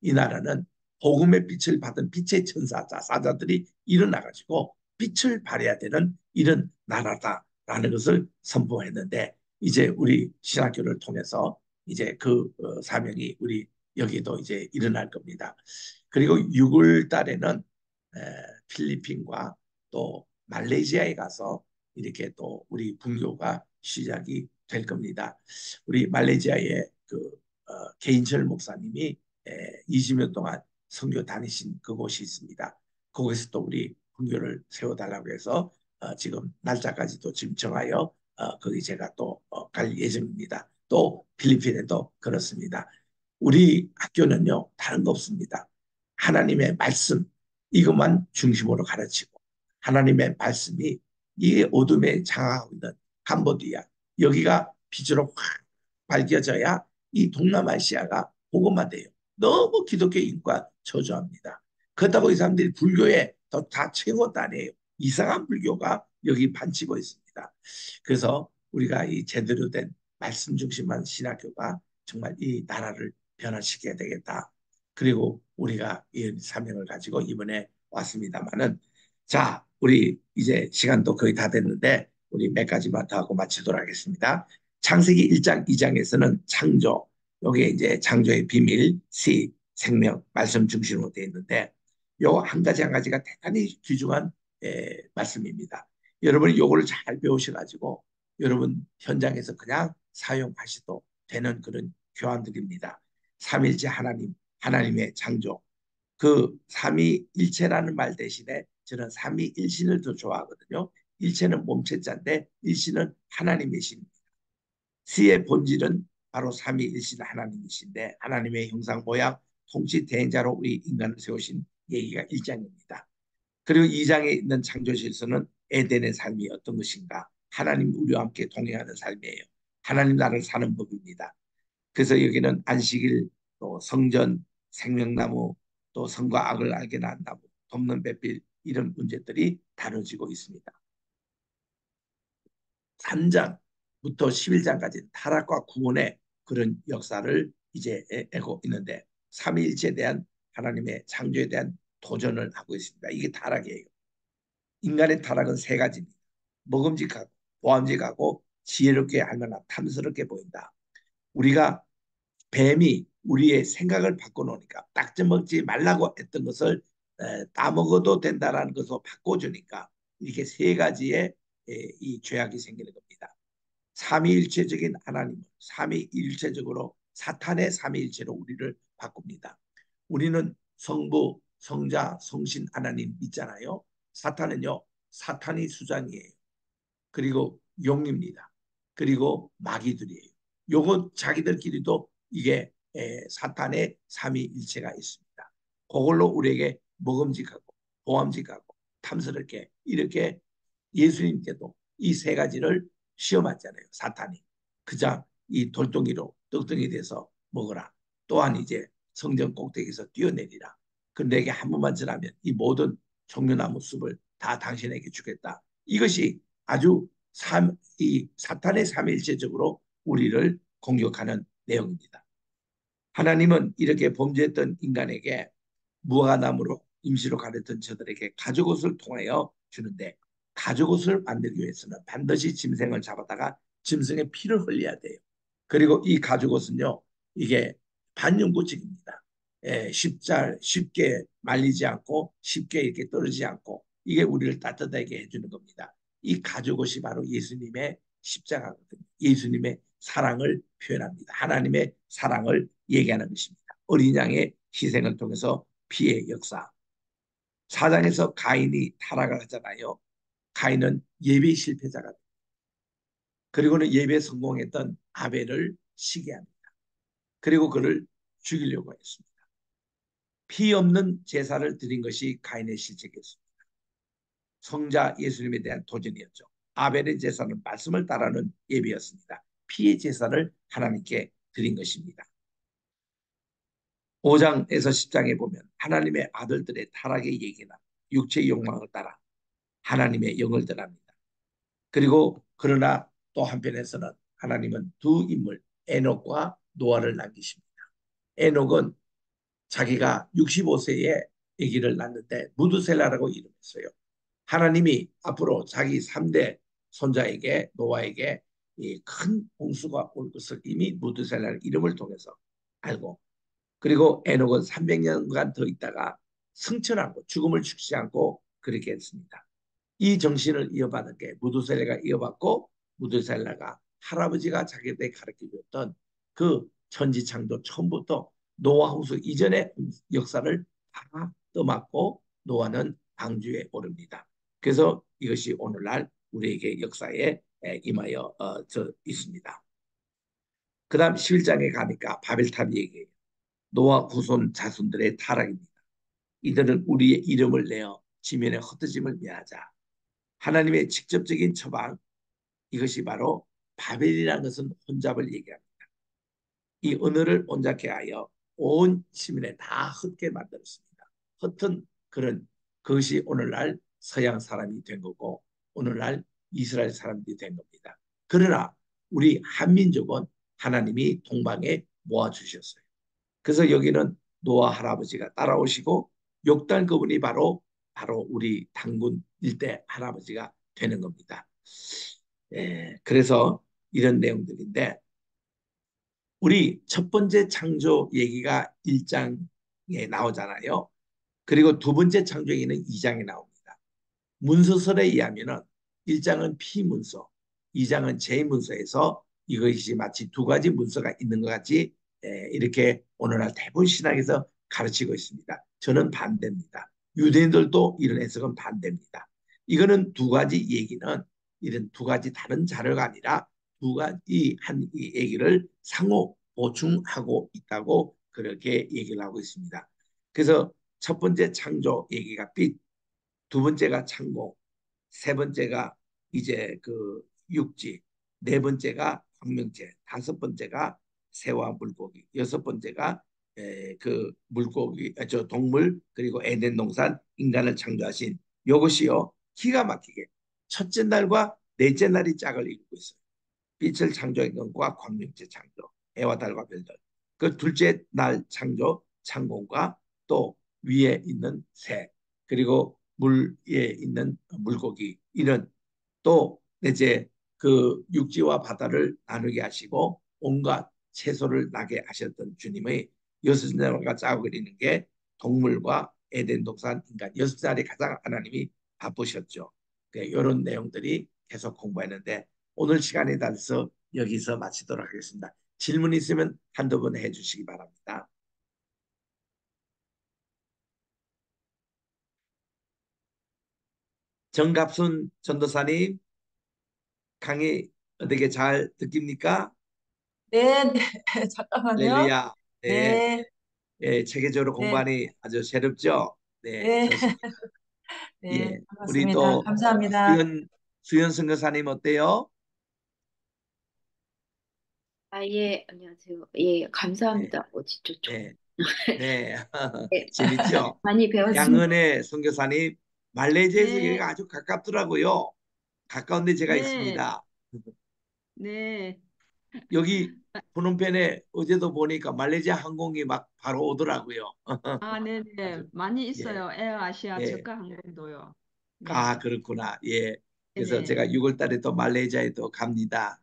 이 나라는 복음의 빛을 받은 빛의 천사자 사자들이 일어나가지고 빛을 발해야 되는 이런 나라다라는 것을 선포했는데 이제 우리 신학교를 통해서 이제 그 사명이 우리 여기도 이제 일어날 겁니다. 그리고 6월 달에는 필리핀과 또 말레이시아에 가서 이렇게 또 우리 분교가 시작이 될 겁니다. 우리 말레이시아의 그 개인철 목사님이 20년 동안 선교 다니신 그곳이 있습니다. 거기서 또 우리 분교를 세워달라고 해서 지금 날짜까지도 지금 정하여 거기 제가 또 갈 예정입니다. 또 필리핀에도 그렇습니다. 우리 학교는요 다른 거 없습니다. 하나님의 말씀 이것만 중심으로 가르치고 하나님의 말씀이 이 어둠에 장악하고 있는 캄보디아, 여기가 빛으로 확 밝혀져야 이 동남아시아가 복음화돼요. 너무 기독교 인권 저조합니다. 그렇다고 이 사람들이 불교에 다 최고 단이에요. 이상한 불교가 여기 판치고 있습니다. 그래서 우리가 이 제대로 된 말씀 중심한 신학교가 정말 이 나라를 변화시켜야 되겠다. 그리고 우리가 이 사명을 가지고 이번에 왔습니다만은, 자, 우리 이제 시간도 거의 다 됐는데 우리 몇 가지만 더 하고 마치도록 하겠습니다. 창세기 1장, 2장에서는 창조, 여기에 이제 창조의 비밀, 시, 생명, 말씀 중심으로 되어 있는데 요 한 가지 한 가지가 대단히 귀중한 말씀입니다. 여러분이 요거를 잘 배우셔가지고 여러분 현장에서 그냥 사용하셔도 되는 그런 교환들입니다. 삼일째 하나님, 하나님의 창조. 그 삼위일체라는 말 대신에 저는 삼위일신을 더 좋아하거든요. 일체는 몸체자인데 일신은 하나님의 신입니다. 시의 본질은 바로 삼위일신 하나님이신데 하나님의 형상 모양 통치 대행자로 우리 인간을 세우신 얘기가 1장입니다. 그리고 2장에 있는 창조실서는 에덴의 삶이 어떤 것인가, 하나님 우리와 함께 동행하는 삶이에요. 하나님 나라를 사는 법입니다. 그래서 여기는 안식일, 또 성전, 생명나무, 또 선과 악을 알게 난 나무, 돕는 배필, 이런 문제들이 다뤄지고 있습니다. 3장부터 11장까지 타락과 구원의 그런 역사를 이제 애고 있는데 삼위일체에 대한 하나님의 창조에 대한 도전을 하고 있습니다. 이게 타락이에요. 인간의 타락은 세 가지입니다. 먹음직하고 보암직하고 지혜롭게 할 만한 탐스럽게 보인다. 우리가 뱀이 우리의 생각을 바꿔놓으니까 딱지 먹지 말라고 했던 것을 따먹어도 된다라는 것을 바꿔주니까 이렇게 세 가지의 이 죄악이 생기는 겁니다. 삼위일체적인 하나님은 삼위일체적으로 사탄의 삼위일체로 우리를 바꿉니다. 우리는 성부, 성자, 성신 하나님 믿잖아요. 사탄은요, 사탄이 수장이에요. 그리고 용입니다. 그리고 마귀들이에요. 요거 자기들끼리도 이게 사탄의 삼위일체가 있습니다. 그걸로 우리에게 먹음직하고 보암직하고 탐스럽게 이렇게 예수님께도 이 세 가지를 시험하잖아요. 사탄이. 그자 이 돌덩이로 떡덩이 돼서 먹어라. 또한 이제 성전 꼭대기에서 뛰어내리라. 그 내게 한 번만 전하면 이 모든 종려나무 숲을 다 당신에게 주겠다. 이것이 아주 이 사탄의 삼일체적으로 우리를 공격하는 내용입니다. 하나님은 이렇게 범죄했던 인간에게 무화과나무로 임시로 가렸던 저들에게 가죽옷을 통하여 주는데, 가죽옷을 만들기 위해서는 반드시 짐승을 잡았다가 짐승의 피를 흘려야 돼요. 그리고 이 가죽옷은요, 이게 반영구직입니다. 쉽게 말리지 않고 쉽게 이렇게 떨어지지 않고 이게 우리를 따뜻하게 해주는 겁니다. 이 가죽옷이 바로 예수님의 십자가거든요. 예수님의 사랑을 표현합니다. 하나님의 사랑을 얘기하는 것입니다. 어린 양의 희생을 통해서 피의 역사. 4장에서 가인이 타락을 하잖아요. 가인은 예배 실패자가 됩니다. 그리고는 예배 성공했던 아벨을 시기합니다. 그리고 그를 죽이려고 했습니다. 피 없는 제사를 드린 것이 가인의 실책이었습니다. 성자 예수님에 대한 도전이었죠. 아벨의 제사는 말씀을 따르는 예배였습니다. 피의 제사를 하나님께 드린 것입니다. 5장에서 10장에 보면 하나님의 아들들의 타락의 얘기나 육체의 욕망을 따라 하나님의 영을 드랍니다. 그리고 그러나 또 한편에서는 하나님은 두 인물 에녹과 노아를 남기십니다. 에녹은 자기가 65세에 아기를 낳는데 무드셀라라고 이름했어요. 하나님이 앞으로 자기 3대 손자에게 노아에게 큰 홍수가 올 것을 이미 무드셀라의 이름을 통해서 알고, 그리고 에녹은 300년간 더 있다가 승천하고 죽음을 죽지 않고 그렇게 했습니다. 이 정신을 이어받은 게 무드셀라가 이어받고, 무드셀라가 할아버지가 자기에게 가르쳐줬던 그 천지창조 처음부터 노아 홍수 이전의 역사를 다 떠맡고 노아는 방주에 오릅니다. 그래서 이것이 오늘날 우리에게 역사에 임하여 있습니다. 그 다음 11장에 가니까 바벨탑 얘기예요. 노아 후손 자손들의 타락입니다. 이들은 우리의 이름을 내어 지면에 흩어짐을 면하자. 하나님의 직접적인 처방, 이것이 바로 바벨이라는 것은 혼잡을 얘기합니다. 이 언어를 온전케 하여 온 시민에 다 헛게 만들었습니다. 헛은 그런 그것이 오늘날 서양 사람이 된 거고 오늘날 이스라엘 사람들이 된 겁니다. 그러나 우리 한민족은 하나님이 동방에 모아주셨어요. 그래서 여기는 노아 할아버지가 따라오시고 욕단 그분이 바로 우리 단군 일대 할아버지가 되는 겁니다. 그래서 이런 내용들인데 우리 첫 번째 창조 얘기가 1장에 나오잖아요. 그리고 두 번째 창조 얘기는 2장에 나옵니다. 문서설에 의하면은 1장은 피문서, 2장은 제문서에서 이것이 마치 두 가지 문서가 있는 것 같이 이렇게 오늘날 대부분 신학에서 가르치고 있습니다. 저는 반대입니다. 유대인들도 이런 해석은 반대입니다. 이거는 두 가지 얘기는 이런 두 가지 다른 자료가 아니라 두 가지 한 얘기를 상호 보충하고 있다고 그렇게 얘기를 하고 있습니다. 그래서 첫 번째 창조 얘기가 빛, 두 번째가 창고, 세 번째가 이제 그 육지, 네 번째가 광명체, 다섯 번째가 새와 물고기, 여섯 번째가 그 물고기, 저 동물 그리고 에덴 동산 인간을 창조하신 이것이요 기가 막히게 첫째 날과 넷째 날이 짝을 이루고 있어요. 빛을 창조한 것과 광명체 창조, 해와 달과 별들. 그 둘째 날 창조, 창공과 또 위에 있는 새, 그리고 물 위에 있는 물고기, 이런 또 이제 그 육지와 바다를 나누게 하시고 온갖 채소를 나게 하셨던 주님의 여섯 날과 짜고 그리는 게 동물과 에덴 동산 인간 여섯 날이 가장 하나님이 바쁘셨죠. 이런 내용들이 계속 공부했는데 오늘 시간이 다 돼서 여기서 마치도록 하겠습니다. 질문 있으면 한두 번 해주시기 바랍니다. 정갑순 전도사님 강의 어떻게 잘 듣깁니까? 네, 네, 잠깐만요. 할렐루야. 네, 네, 체계적으로 네, 공부하니 아주 새롭죠? 네, 네, 좋습니다. 네, 예, 우리 반갑습니다. 또 감사합니다. 수연 선교사님 어때요? 아, 예, 안녕하세요. 예, 네, 감사합니다. 진짜 네, 네, 네, 재밌죠? 많이 배웠습니다. 양은혜 선교사님 말레이시아에서 네, 여기가 아주 가깝더라고요. 가까운 데 제가 네, 있습니다. 네. 여기 프놈펜에 어제도 보니까 말레이시아 항공이 막 바로 오더라고요. 아, 네, 네. 아주 많이 예, 있어요. 에어아시아 예. 저가 항공도요. 네, 아, 그렇구나. 예. 그래서 네. 제가 6월 달에 또 말레이시아에 또 갑니다.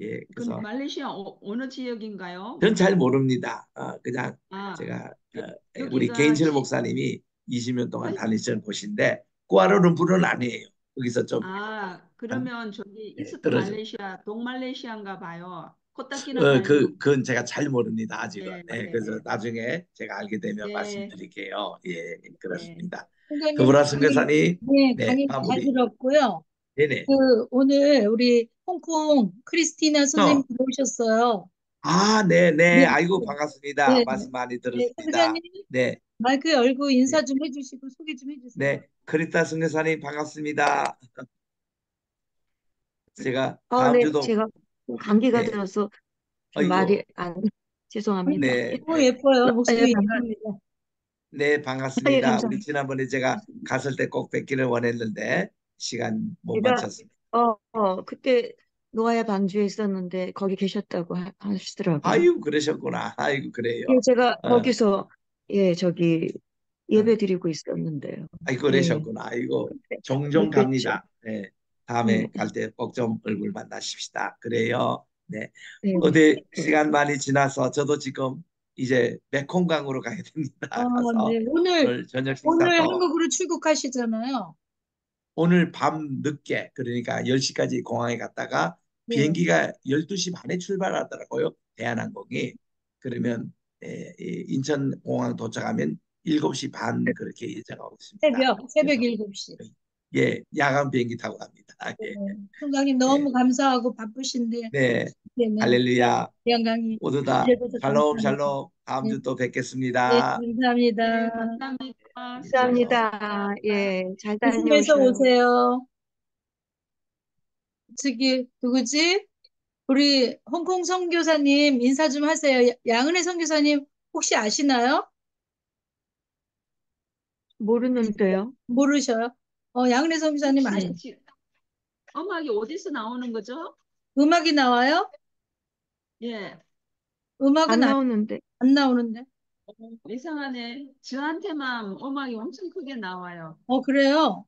예. 근데 그래서 말레이시아 어느 지역인가요? 전 잘 모릅니다. 그냥 아, 제가 여, 우리 여기가 개인철 목사님이 20년 동안 네? 다니던 곳인데 꾸아라룸푸르는 아니에요. 거기서 좀 한, 그러면 저기 이스트 떨어져. 말레이시아, 동말레이시아인가 봐요. 코타키나발루. 그건 제가 잘 모릅니다. 아직은. 네, 예, 네, 그래서 나중에 제가 알게 되면 네, 말씀드릴게요. 예, 네. 그렇습니다. 선생님 더불어 강의, 선교사님, 네, 네, 강의 잘 마무리. 들었고요. 네네. 오늘 우리 홍콩 크리스티나 선생님 어, 들어오셨어요. 아, 네, 네. 네, 아이고, 반갑습니다. 네, 말씀 많이 네, 선생님 들었습니다. 네, 마이크 열고 인사 네, 좀 해주시고 소개 좀 해주세요. 네. 크리스타 선교사님 반갑습니다. 제가 다음 네, 주도, 제가 감기가 네, 들어서 좀 아이고, 말이 안, 죄송합니다. 네, 너무 네, 예뻐요. 네, 목소리 예쁩니다. 네, 예, 반갑습니다. 우리 감사합니다. 지난번에 제가 갔을 때 꼭 뵙기를 원했는데, 시간 못 제가, 맞췄습니다. 그때 노아야 반주에 있었는데 거기 계셨다고 하시더라고요. 아유, 그러셨구나. 아이고, 예, 그래요. 제가 어, 거기서, 예, 저기, 어. 예배 드리고 있었는데요. 아이고, 예, 그러셨구나. 아이고, 종종 못 뵀죠. 갑니다. 네, 네, 다음에 갈 때 꼭 좀 얼굴 만나십시다. 그래요. 네. 네, 어디 네. 시간 많이 지나서 저도 지금 이제 메콩강으로 가야 됩니다. 가서 네, 오늘 오늘 저녁 식사 오늘 또 한국으로 출국하시잖아요. 오늘 밤 늦게 그러니까 10시까지 공항에 갔다가 네, 비행기가 12시 반에 출발하더라고요. 대한항공이. 그러면 인천공항 도착하면 7시 반 그렇게 예정하고 있습니다. 새벽 그래서 7시. 예, 야간 비행기 타고 갑니다. 예, 총장님 예, 너무 감사하고 바쁘신데 네, 때는 할렐루야. 귀한 강의 모두 다 해주셔서 샬롬, 감사합니다. 샬롬. 다음 네, 주 또 네, 뵙겠습니다. 감사합니다. 네, 감사합니다. 샬롬. 감사합니다. 예, 잘 조심해서 다녀오셔요. 오세요. 저기 누구지? 우리 홍콩 선교사님 인사 좀 하세요. 양은혜 선교사님 혹시 아시나요? 모르는데요. 모르셔요? 양은혜 선교사님 혹시 네. 음악이 어디서 나오는 거죠? 음악이 나와요? 예. 음악은 안 나오는데. 안 나오는데. 이상하네. 저한테만 음악이 엄청 크게 나와요. 그래요?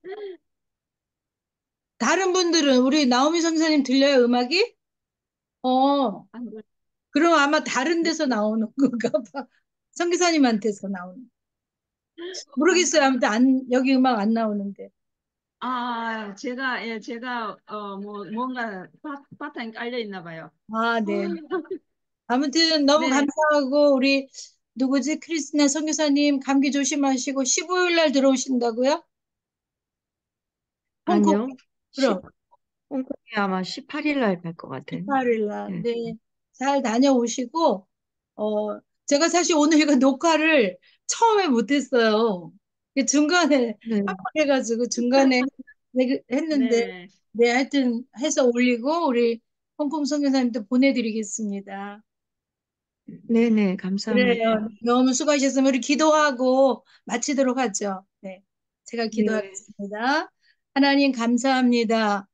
다른 분들은 우리 나오미 선교사님 들려요, 음악이? 어, 안 들- 그럼 아마 다른 데서 나오는 건가 봐. 선교사님한테서 나오는. 모르겠어요. 아무튼 여기 음악 안 나오는데. 제가, 뭔가 바탕이 깔려 있나 봐요. 아, 네. 아무튼 너무 네, 감사하고 우리 누구지? 크리스tina 선교사님 감기 조심하시고 15일 날 들어오신다고요? 홍콩. 아니요. 그럼 홍콩에 아마 18일 날 갈 것 같아요. 18일 날. 네. 네. 잘 다녀오시고 제가 사실 오늘 이거 녹화를 처음에 못했어요. 중간에 네. 해가지고 중간에 했는데 네, 네 하여튼 해서 올리고 우리 홍콩 선교사님도 보내드리겠습니다. 네네, 감사합니다. 그래요. 너무 수고하셨으면 우리 기도하고 마치도록 하죠. 네. 제가 네. 기도하겠습니다. 하나님 감사합니다.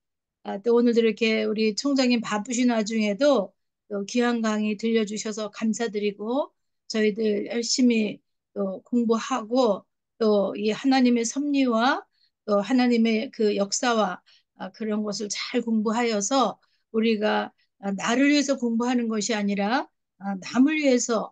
또 오늘도 이렇게 우리 총장님 바쁘신 와중에도 또 귀한 강의 들려주셔서 감사드리고 저희들 열심히 또 공부하고 또 이 하나님의 섭리와 또 하나님의 그 역사와 그런 것을 잘 공부하여서 우리가 나를 위해서 공부하는 것이 아니라 남을 위해서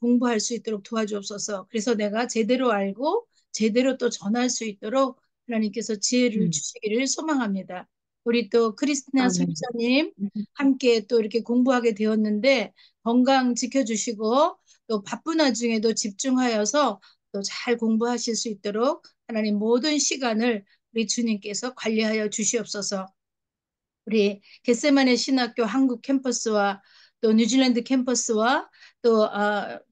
공부할 수 있도록 도와주옵소서. 그래서 내가 제대로 알고 제대로 또 전할 수 있도록 하나님께서 지혜를 음, 주시기를 소망합니다. 우리 또 크리스티나 아멘. 선교사님 함께 또 이렇게 공부하게 되었는데 건강 지켜주시고 또 바쁜 와중에도 집중하여서 또 잘 공부하실 수 있도록 하나님 모든 시간을 우리 주님께서 관리하여 주시옵소서. 우리 겟세마네 신학교 한국 캠퍼스와 또 뉴질랜드 캠퍼스와 또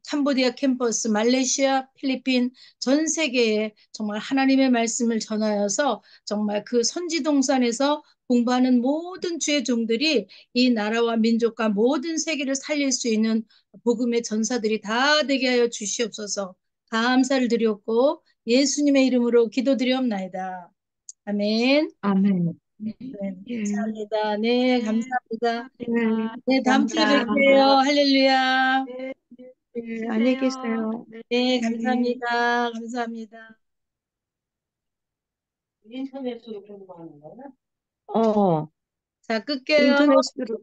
캄보디아 캠퍼스, 말레이시아, 필리핀 전 세계에 정말 하나님의 말씀을 전하여서 정말 그 선지동산에서 공부하는 모든 주의 종들이 이 나라와 민족과 모든 세계를 살릴 수 있는 복음의 전사들이 다 되게 하여 주시옵소서. 감사를 드렸고 예수님의 이름으로 기도드리옵나이다. 아멘. 아멘. 네, 예, 감사합니다. 네, 네, 감사합니다. 네, 감사합니다. 네, 다음 주에 감사합니다. 뵐게요. 할렐루야. 네, 네, 안녕히 쉬세요. 계세요. 네. 네, 네. 감사합니다. 감사합니다. 어, 자, 끌게요. 인터넷으로